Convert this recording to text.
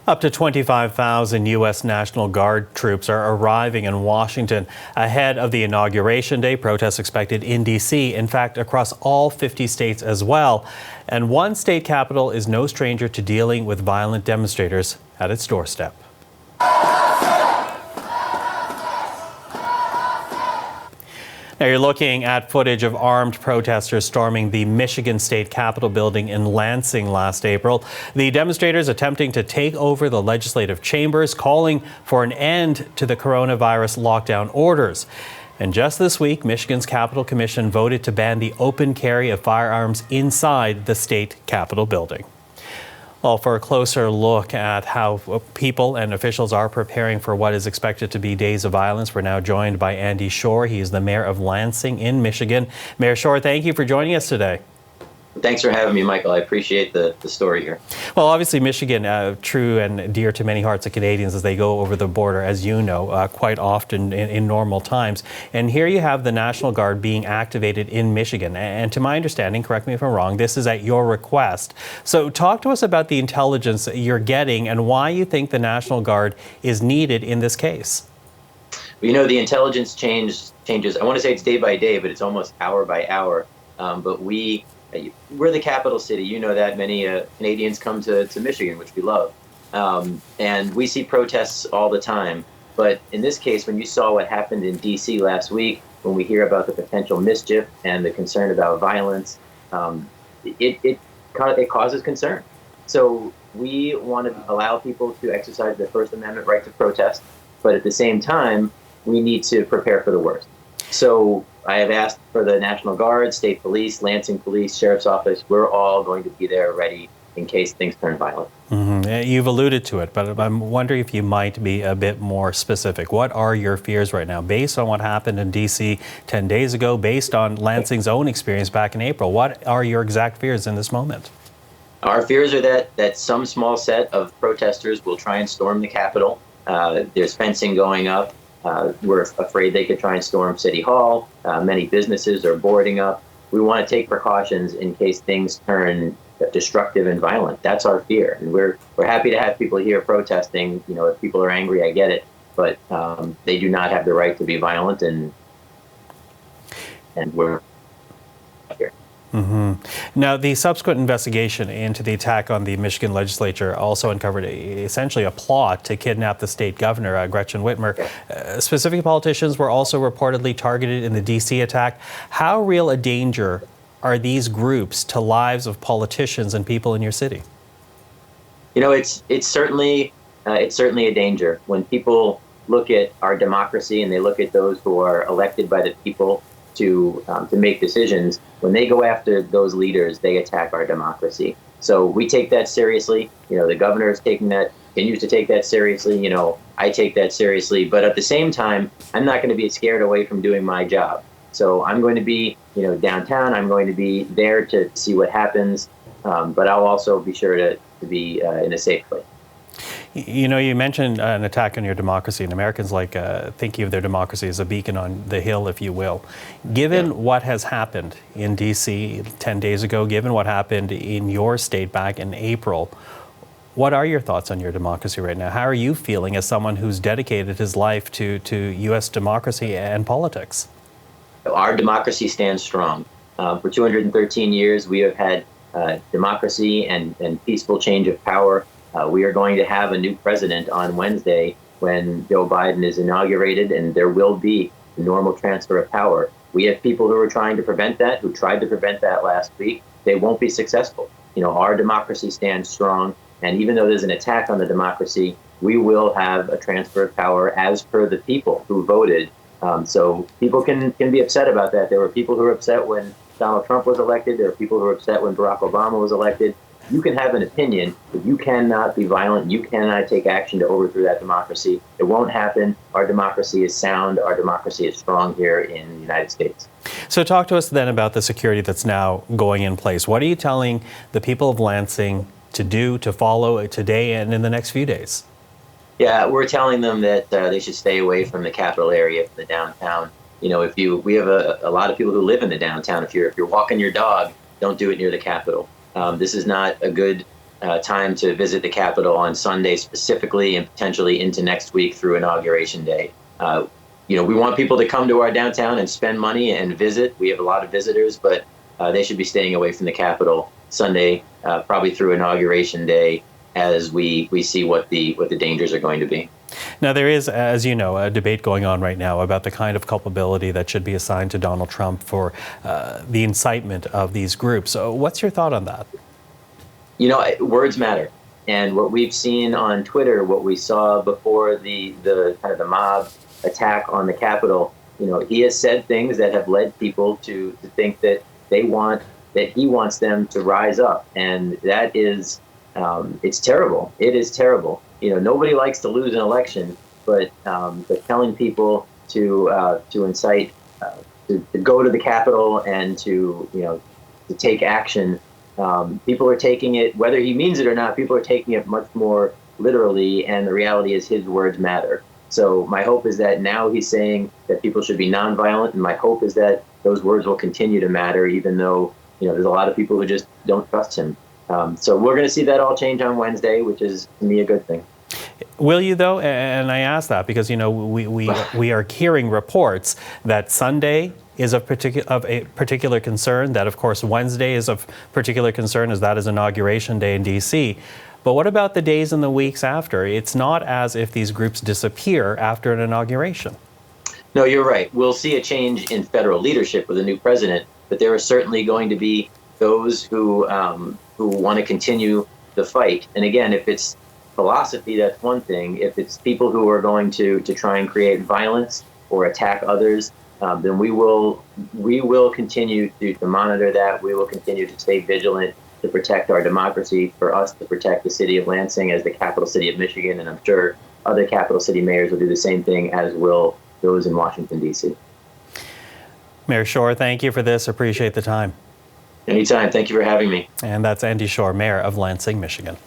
Up to 25,000 U.S. National Guard troops are arriving in Washington ahead of the Inauguration Day. Protests expected in D.C., in fact, across all 50 states as well. And one state capital is no stranger to dealing with violent demonstrators at its doorstep. Now you're looking at footage of armed protesters storming the Michigan State Capitol building in Lansing last April. The demonstrators attempting to take over the legislative chambers, calling for an end to the coronavirus lockdown orders. And just this week, Michigan's Capitol Commission voted to ban the open carry of firearms inside the state Capitol building. Well, for a closer look at how people and officials are preparing for what is expected to be days of violence, we're now joined by Andy Schor. He is the mayor of Lansing in Michigan. Mayor Schor, thank you for joining us today. Thanks for having me, Michael. I appreciate the story here. Well, obviously, Michigan, true and dear to many hearts of Canadians as they go over the border, as you know, quite often in normal times. And here you have the National Guard being activated in Michigan. And to my understanding, correct me if I'm wrong, this is at your request. So talk to us about the intelligence you're getting and why you think the National Guard is needed in this case. Well, you know, the intelligence changes. I want to say it's day by day, but it's almost hour by hour. But we're the capital city. You know that. Many Canadians come to Michigan, which we love. And we see protests all the time. But in this case, when you saw what happened in D.C. last week, when we hear about the potential mischief and the concern about violence, it causes concern. So we want to allow people to exercise their First Amendment right to protest. But at the same time, we need to prepare for the worst. So I have asked for the National Guard, State Police, Lansing Police, Sheriff's Office. We're all going to be there ready in case things turn violent. Mm-hmm. You've alluded to it, but I'm wondering if you might be a bit more specific. What are your fears right now, based on what happened in D.C. 10 days ago, based on Lansing's own experience back in April? What are your exact fears in this moment? Our fears are that some small set of protesters will try and storm the Capitol. There's fencing going up. We're afraid they could try and storm City Hall. Many businesses are boarding up. We want to take precautions in case things turn destructive and violent. That's our fear. And we're happy to have people here protesting. You know, if people are angry, I get it. But they do not have the right to be violent, and we're here. Mm-hmm. Now, the subsequent investigation into the attack on the Michigan legislature also uncovered essentially a plot to kidnap the state governor, Gretchen Whitmer. Specific politicians were also reportedly targeted in the D.C. attack. How real a danger are these groups to lives of politicians and people in your city? You know, it's certainly a danger when people look at our democracy and they look at those who are elected by the people to make decisions. When they go after those leaders, they attack our democracy. So we take that seriously. You know, the governor is continues to take that seriously. You know, I take that seriously. But at the same time, I'm not going to be scared away from doing my job. So I'm going to be, downtown. I'm going to be there to see what happens. But I'll also be sure to be in a safe place. You know, you mentioned an attack on your democracy, and Americans like thinking of their democracy as a beacon on the hill, if you will. Given what has happened in D.C. 10 days ago, given what happened in your state back in April, what are your thoughts on your democracy right now? How are you feeling as someone who's dedicated his life to U.S. democracy and politics? Our democracy stands strong. For 213 years, we have had democracy and peaceful change of power. We are going to have a new president on Wednesday when Joe Biden is inaugurated, and there will be a normal transfer of power. We have people who are trying to prevent that, who tried to prevent that last week. They won't be successful. You know, our democracy stands strong, and even though there's an attack on the democracy, we will have a transfer of power as per the people who voted. So people can be upset about that. There were people who were upset when Donald Trump was elected. There are people who were upset when Barack Obama was elected. You can have an opinion, but you cannot be violent. You cannot take action to overthrow that democracy. It won't happen. Our democracy is sound. Our democracy is strong here in the United States. So talk to us then about the security that's now going in place. What are you telling the people of Lansing to do, to follow today and in the next few days? Yeah, we're telling them that they should stay away from the Capitol area, from the downtown. You know, we have a lot of people who live in the downtown. If you're walking your dog, don't do it near the Capitol. This is not a good time to visit the Capitol on Sunday specifically, and potentially into next week through Inauguration Day. We want people to come to our downtown and spend money and visit. We have a lot of visitors, but they should be staying away from the Capitol Sunday, probably through Inauguration Day, as we see what the dangers are going to be. Now, there is, as you know, a debate going on right now about the kind of culpability that should be assigned to Donald Trump for the incitement of these groups. So what's your thought on that? Words matter. And what we've seen on Twitter, what we saw before the kind of the mob attack on the Capitol, he has said things that have led people to think that he wants them to rise up. And that is, it's terrible. It is terrible. Nobody likes to lose an election, but telling people to incite, to go to the Capitol and to take action, people are taking it, whether he means it or not, people are taking it much more literally, and the reality is his words matter. So my hope is that now he's saying that people should be nonviolent, and my hope is that those words will continue to matter, even though there's a lot of people who just don't trust him. So we're going to see that all change on Wednesday, which is, to me, a good thing. Will you, though? And I ask that because we are hearing reports that Sunday is of a particular concern, that of course Wednesday is of particular concern, as that is Inauguration Day in D.C. But what about the days and the weeks after? It's not as if these groups disappear after an inauguration. No, you're right. We'll see a change in federal leadership with a new president, but there are certainly going to be those who want to continue the fight. And again, if it's philosophy, that's one thing. If it's people who are going to try and create violence or attack others, then we will continue to monitor that. We will continue to stay vigilant to protect our democracy, for us to protect the city of Lansing as the capital city of Michigan, and I'm sure other capital city mayors will do the same thing, as will those in Washington, D.C. Mayor Schor, thank you for this. Appreciate the time. Anytime. Thank you for having me. And that's Andy Schor, Mayor of Lansing, Michigan.